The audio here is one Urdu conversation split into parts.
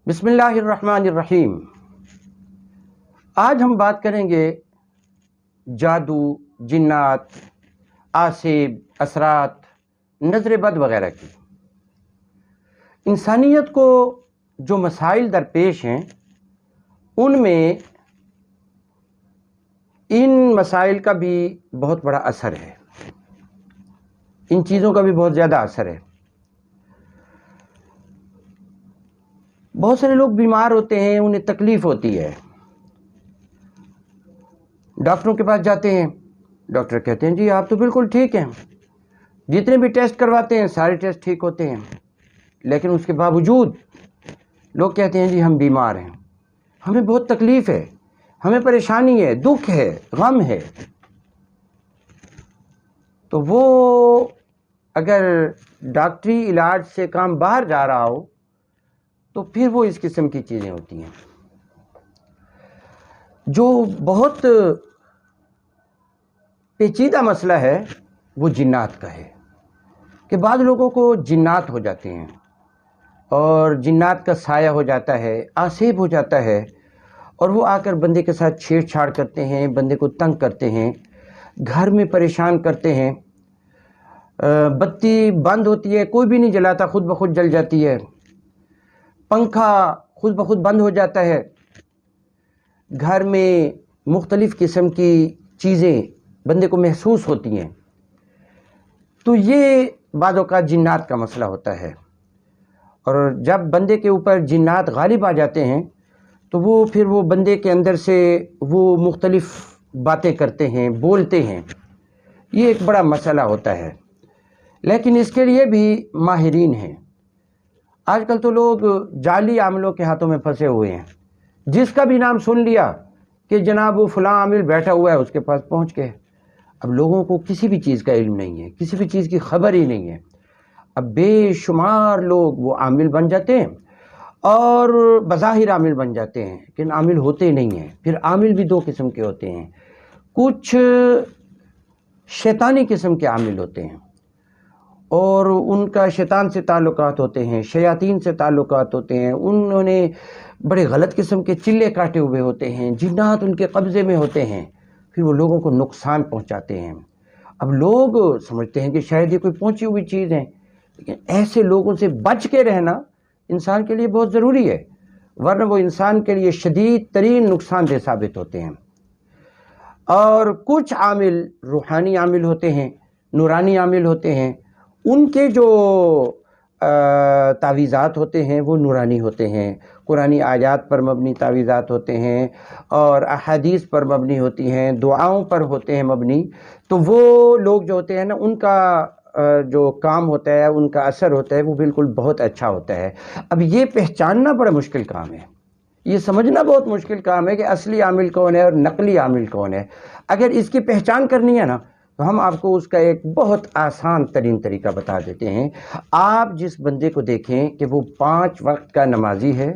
بسم اللہ الرحمن الرحیم۔ آج ہم بات کریں گے جادو، جنات، آسیب، اثرات، نظر بد وغیرہ کی۔ انسانیت کو جو مسائل درپیش ہیں ان میں ان مسائل کا بھی بہت بڑا اثر ہے، ان چیزوں کا بھی بہت زیادہ اثر ہے۔ بہت سارے لوگ بیمار ہوتے ہیں، انہیں تکلیف ہوتی ہے، ڈاکٹروں کے پاس جاتے ہیں، ڈاکٹر کہتے ہیں جی آپ تو بالکل ٹھیک ہیں، جتنے بھی ٹیسٹ کرواتے ہیں سارے ٹیسٹ ٹھیک ہوتے ہیں، لیکن اس کے باوجود لوگ کہتے ہیں جی ہم بیمار ہیں، ہمیں بہت تکلیف ہے، ہمیں پریشانی ہے، دکھ ہے، غم ہے۔ تو وہ اگر ڈاکٹری علاج سے کام باہر جا رہا ہو تو پھر وہ اس قسم کی چیزیں ہوتی ہیں۔ جو بہت پیچیدہ مسئلہ ہے وہ جنات کا ہے کہ بعض لوگوں کو جنات ہو جاتے ہیں اور جنات کا سایہ ہو جاتا ہے، آسیب ہو جاتا ہے، اور وہ آ کر بندے کے ساتھ چھیڑ چھاڑ کرتے ہیں، بندے کو تنگ کرتے ہیں، گھر میں پریشان کرتے ہیں۔ بتی بند ہوتی ہے، کوئی بھی نہیں جلاتا، خود بخود جل جاتی ہے، پنکھا خود بخود بند ہو جاتا ہے، گھر میں مختلف قسم کی چیزیں بندے کو محسوس ہوتی ہیں۔ تو یہ بعض اوقات جنات کا مسئلہ ہوتا ہے، اور جب بندے کے اوپر جنات غالب آ جاتے ہیں تو وہ بندے کے اندر سے وہ مختلف باتیں کرتے ہیں، بولتے ہیں۔ یہ ایک بڑا مسئلہ ہوتا ہے، لیکن اس کے لیے بھی ماہرین ہیں۔ آج کل تو لوگ جعلی عاملوں کے ہاتھوں میں پھنسے ہوئے ہیں، جس کا بھی نام سن لیا کہ جناب وہ فلاں عامل بیٹھا ہوا ہے، اس کے پاس پہنچ گئے۔ اب لوگوں کو کسی بھی چیز کا علم نہیں ہے، کسی بھی چیز کی خبر ہی نہیں ہے۔ اب بے شمار لوگ وہ عامل بن جاتے ہیں اور بظاہر عامل بن جاتے ہیں، لیکن عامل ہوتے نہیں ہیں۔ پھر عامل بھی دو قسم کے ہوتے ہیں، کچھ شیطانی قسم کے عامل ہوتے ہیں اور ان کا شیطان سے تعلقات ہوتے ہیں، شیاطین سے تعلقات ہوتے ہیں، انہوں نے بڑے غلط قسم کے چلے کاٹے ہوئے ہوتے ہیں، جنات ان کے قبضے میں ہوتے ہیں، پھر وہ لوگوں کو نقصان پہنچاتے ہیں۔ اب لوگ سمجھتے ہیں کہ شاید یہ کوئی پہنچی ہوئی چیز ہے، لیکن ایسے لوگوں سے بچ کے رہنا انسان کے لیے بہت ضروری ہے، ورنہ وہ انسان کے لیے شدید ترین نقصان دہ ثابت ہوتے ہیں۔ اور کچھ عامل روحانی عامل ہوتے ہیں، نورانی عامل ہوتے ہیں، ان کے جو تعویذات ہوتے ہیں وہ نورانی ہوتے ہیں، قرآنی آیات پر مبنی تعویذات ہوتے ہیں اور احادیث پر مبنی ہوتی ہیں، دعاؤں پر ہوتے ہیں مبنی۔ تو وہ لوگ جو ہوتے ہیں نا، ان کا جو کام ہوتا ہے، ان کا اثر ہوتا ہے، وہ بالکل بہت اچھا ہوتا ہے۔ اب یہ پہچاننا بڑا مشکل کام ہے، یہ سمجھنا بہت مشکل کام ہے کہ اصلی عامل کون ہے اور نقلی عامل کون ہے۔ اگر اس کی پہچان کرنی ہے نا تو ہم آپ کو اس کا ایک بہت آسان ترین طریقہ بتا دیتے ہیں۔ آپ جس بندے کو دیکھیں کہ وہ 5 وقت کا نمازی ہے،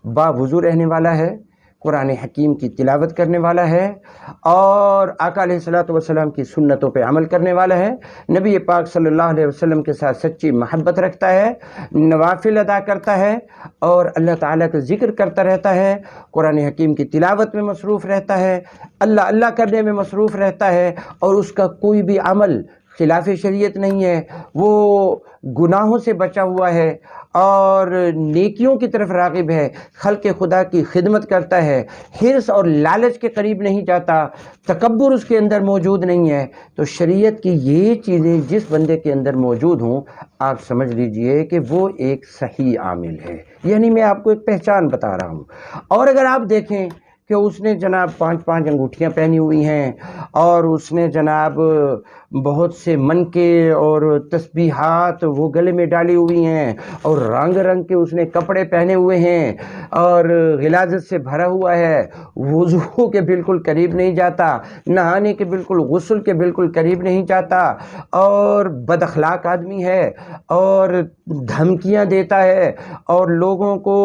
باوضو رہنے والا ہے، قرآن حکیم کی تلاوت کرنے والا ہے، اور آقا علیہ الصلوۃ والسلام کی سنتوں پہ عمل کرنے والا ہے، نبی پاک صلی اللہ علیہ وسلم کے ساتھ سچی محبت رکھتا ہے، نوافل ادا کرتا ہے، اور اللہ تعالیٰ کا ذکر کرتا رہتا ہے، قرآن حکیم کی تلاوت میں مصروف رہتا ہے، اللہ اللہ کرنے میں مصروف رہتا ہے، اور اس کا کوئی بھی عمل خلاف شریعت نہیں ہے، وہ گناہوں سے بچا ہوا ہے اور نیکیوں کی طرف راغب ہے، خلق خدا کی خدمت کرتا ہے، حرص اور لالچ کے قریب نہیں جاتا، تکبر اس کے اندر موجود نہیں ہے۔ تو شریعت کی یہ چیزیں جس بندے کے اندر موجود ہوں، آپ سمجھ لیجئے کہ وہ ایک صحیح عامل ہے، یعنی میں آپ کو ایک پہچان بتا رہا ہوں۔ اور اگر آپ دیکھیں کہ اس نے جناب 5 انگوٹھیاں پہنی ہوئی ہیں، اور اس نے جناب بہت سے منکے اور تسبیحات وہ گلے میں ڈالی ہوئی ہیں، اور رنگ رنگ کے اس نے کپڑے پہنے ہوئے ہیں، اور غلاظت سے بھرا ہوا ہے، وضو کے بالکل قریب نہیں جاتا، نہانے کے بالکل، غسل کے بالکل قریب نہیں جاتا، اور بد اخلاق آدمی ہے، اور دھمکیاں دیتا ہے، اور لوگوں کو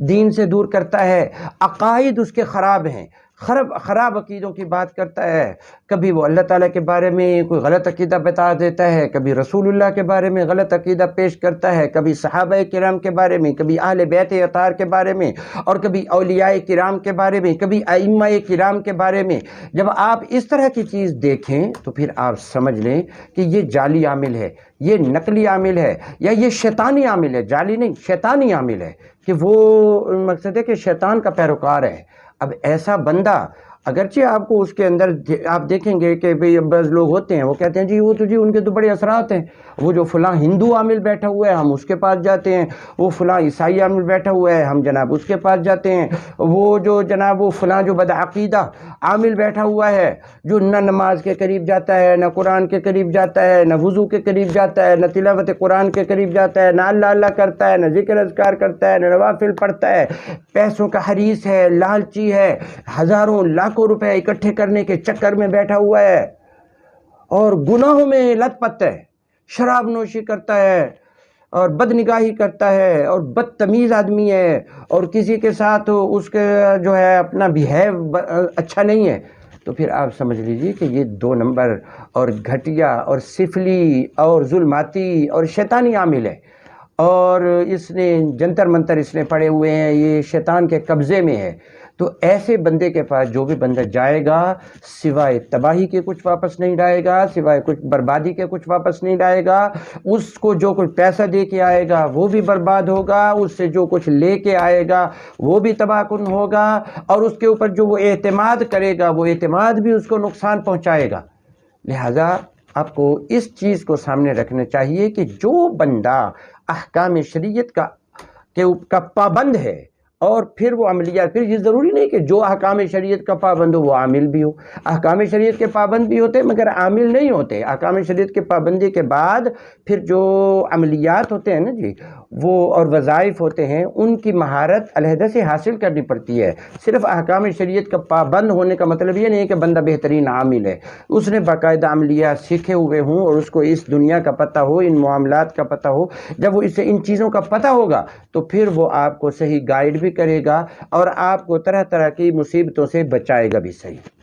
دین سے دور کرتا ہے، عقائد اس کے خراب ہیں، خراب عقیدوں کی بات کرتا ہے، کبھی وہ اللہ تعالیٰ کے بارے میں کوئی غلط عقیدہ بتا دیتا ہے، کبھی رسول اللہ کے بارے میں غلط عقیدہ پیش کرتا ہے، کبھی صحابہ کرام کے بارے میں، کبھی اہل بیت اطہار کے بارے میں، اور کبھی اولیاء کرام کے بارے میں، کبھی ائمہ کرام کے بارے میں۔ جب آپ اس طرح کی چیز دیکھیں تو پھر آپ سمجھ لیں کہ یہ جعلی عامل ہے، یہ نقلی عامل ہے، یا یہ شیطانی عامل ہے، جعلی نہیں شیطانی عامل ہے، کہ وہ مقصد ہے کہ شیطان کا پیروکار ہے۔ اب ایسا بندہ اگرچہ آپ کو اس کے اندر آپ دیکھیں گے کہ بعض لوگ ہوتے ہیں وہ کہتے ہیں جی وہ تو جی ان کے تو بڑے اثرات ہیں، وہ جو فلاں ہندو عامل بیٹھا ہوا ہے ہم اس کے پاس جاتے ہیں، وہ فلاں عیسائی عامل بیٹھا ہوا ہے ہم جناب اس کے پاس جاتے ہیں، وہ جو جناب وہ فلاں جو بدعقیدہ عامل بیٹھا ہوا ہے جو نہ نماز کے قریب جاتا ہے، نہ قرآن کے قریب جاتا ہے، نہ وضو کے قریب جاتا ہے، نہ تلاوت قرآن کے قریب جاتا ہے، نہ اللہ اللہ کرتا ہے، نہ ذکر اذکار کرتا ہے، نہ نوافل پڑھتا ہے، پیسوں کا حریص ہے، لالچی ہے، ہزاروں لاکھوں روپے اکٹھے کرنے کے چکر میں بیٹھا ہوا ہے، اور گناہوں میں لت پت ہے، شراب نوشی کرتا ہے اور بدنگاہی کرتا ہے اور بدتمیز آدمی ہے، اور کسی کے ساتھ اس کے جو ہے اپنا بیہیو اچھا نہیں ہے، تو پھر آپ سمجھ لیجئے کہ یہ 2 نمبر اور گھٹیا اور سفلی اور ظلماتی اور شیطانی عامل ہے، اور اس نے جنتر منتر اس نے پڑے ہوئے ہیں، یہ شیطان کے قبضے میں ہے۔ تو ایسے بندے کے پاس جو بھی بندہ جائے گا سوائے تباہی کے کچھ واپس نہیں لائے گا، سوائے کچھ بربادی کے کچھ واپس نہیں لائے گا۔ اس کو جو کچھ پیسہ دے کے آئے گا وہ بھی برباد ہوگا، اس سے جو کچھ لے کے آئے گا وہ بھی تباہ کن ہوگا، اور اس کے اوپر جو وہ اعتماد کرے گا وہ اعتماد بھی اس کو نقصان پہنچائے گا۔ لہذا آپ کو اس چیز کو سامنے رکھنا چاہیے کہ جو بندہ احکام شریعت کا پابند ہے، اور پھر وہ عملیات، پھر یہ ضروری نہیں کہ جو احکام شریعت کا پابند ہو وہ عامل بھی ہو، احکام شریعت کے پابند بھی ہوتے مگر عامل نہیں ہوتے۔ احکام شریعت کے پابندی کے بعد پھر جو عملیات ہوتے ہیں نا جی وہ اور وظائف ہوتے ہیں ان کی مہارت علیحدہ سے حاصل کرنی پڑتی ہے۔ صرف احکام شریعت کا پابند ہونے کا مطلب یہ نہیں کہ بندہ بہترین عامل ہے، اس نے باقاعدہ عملیات سیکھے ہوئے ہوں اور اس کو اس دنیا کا پتہ ہو، ان معاملات کا پتہ ہو۔ جب وہ اسے ان چیزوں کا پتہ ہوگا تو پھر وہ آپ کو صحیح گائیڈ بھی کرے گا اور آپ کو طرح طرح کی مصیبتوں سے بچائے گا بھی صحیح۔